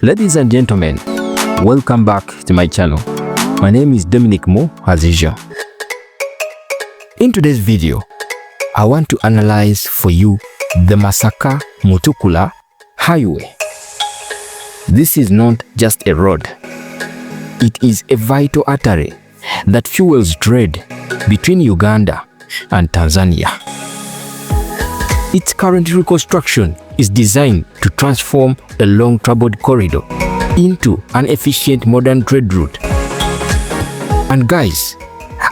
Ladies and gentlemen, welcome back to my channel. My name is Dominic Mo, as usual. In today's video, I want to analyze for you the Masaka-Mutukula Highway. This is not just a road. It is a vital artery that fuels trade between Uganda and Tanzania. Its current reconstruction is designed to transform a long-traveled corridor into an efficient modern trade route. And guys,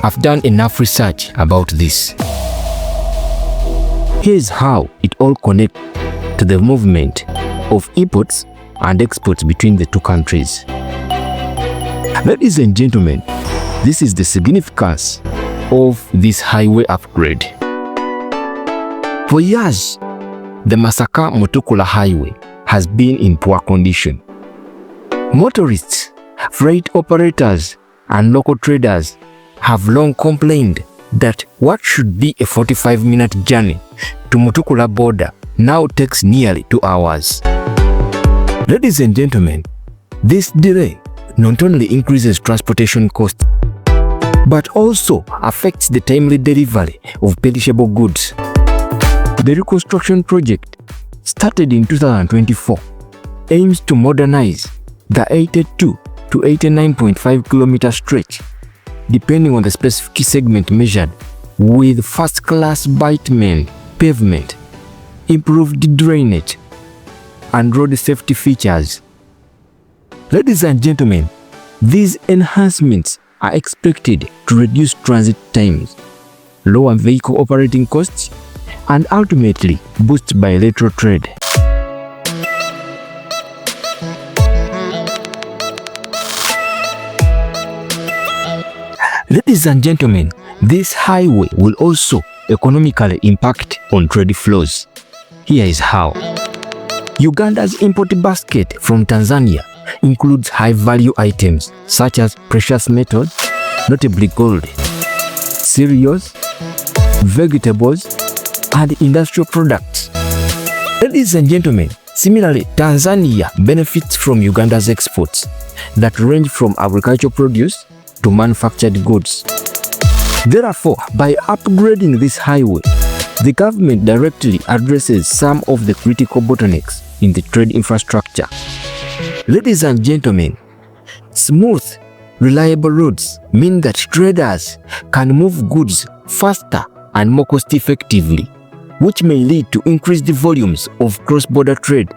I've done enough research about this. Here's how it all connects to the movement of imports and exports between the two countries. Ladies and gentlemen, this is the significance of this highway upgrade. For years, the Masaka-Mutukula Highway has been in poor condition. Motorists, freight operators, and local traders have long complained that what should be a 45-minute journey to Mutukula border now takes nearly 2 hours. Ladies and gentlemen, this delay not only increases transportation costs, but also affects the timely delivery of perishable goods. The reconstruction project, started in 2024, aims to modernize the 82 to 89.5 kilometer stretch, depending on the specific segment measured, with first-class bitumen pavement, improved drainage, and road safety features. Ladies and gentlemen, these enhancements are expected to reduce transit times, lower vehicle operating costs, and ultimately boost bilateral trade. Ladies and gentlemen, this highway will also economically impact on trade flows. Here is how. Uganda's import basket from Tanzania includes high-value items such as precious metals, notably gold, cereals, vegetables, and industrial products. Ladies and gentlemen, similarly, Tanzania benefits from Uganda's exports that range from agricultural produce to manufactured goods. Therefore, by upgrading this highway, the government directly addresses some of the critical bottlenecks in the trade infrastructure. Ladies and gentlemen, smooth, reliable roads mean that traders can move goods faster and more cost-effectively, which may lead to increased volumes of cross-border trade,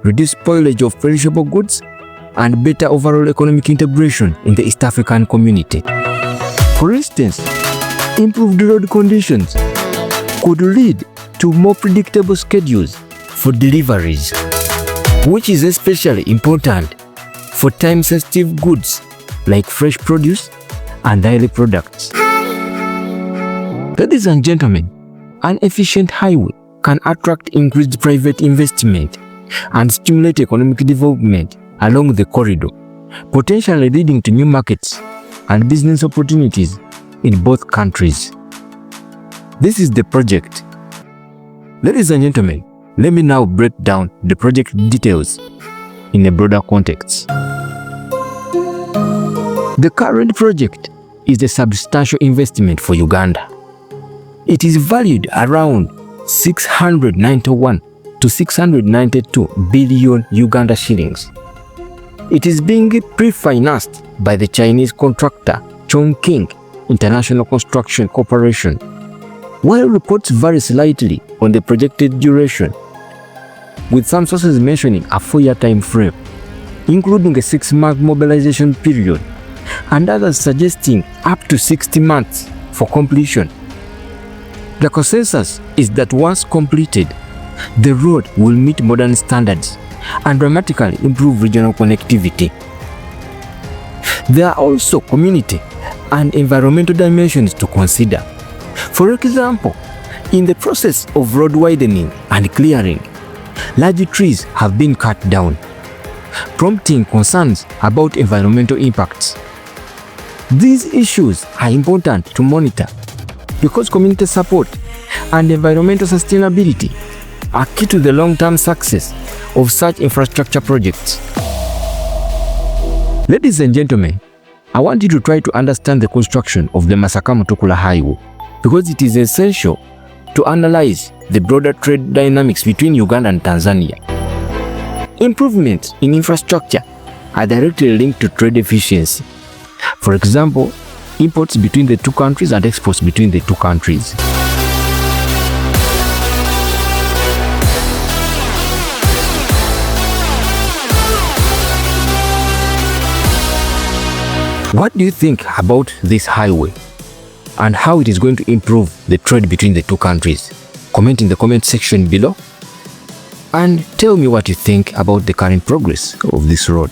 reduced spoilage of perishable goods, and better overall economic integration in the East African community. For instance, improved road conditions could lead to more predictable schedules for deliveries, which is especially important for time-sensitive goods like fresh produce and dairy products. Ladies and gentlemen, an efficient highway can attract increased private investment and stimulate economic development along the corridor, potentially leading to new markets and business opportunities in both countries. This is the project. Ladies and gentlemen, let me now break down the project details in a broader context. The current project is a substantial investment for Uganda. It is valued around 691 to 692 billion Uganda shillings. It is being pre-financed by the Chinese contractor Chongqing International Construction Corporation. While reports vary slightly on the projected duration, with some sources mentioning a 4-year time frame, including a 6-month mobilization period, and others suggesting up to 60 months for completion. The consensus is that once completed, the road will meet modern standards and dramatically improve regional connectivity. There are also community and environmental dimensions to consider. For example, in the process of road widening and clearing, large trees have been cut down, prompting concerns about environmental impacts. These issues are important to monitor because community support and environmental sustainability are key to the long-term success of such infrastructure projects. Ladies and gentlemen, I want you to try to understand the construction of the Masaka-Mutukula Highway because it is essential to analyze the broader trade dynamics between Uganda and Tanzania. Improvements in infrastructure are directly linked to trade efficiency. For example, imports between the two countries and exports between the two countries. What do you think about this highway and how it is going to improve the trade between the two countries? Comment in the comment section below and tell me what you think about the current progress of this road.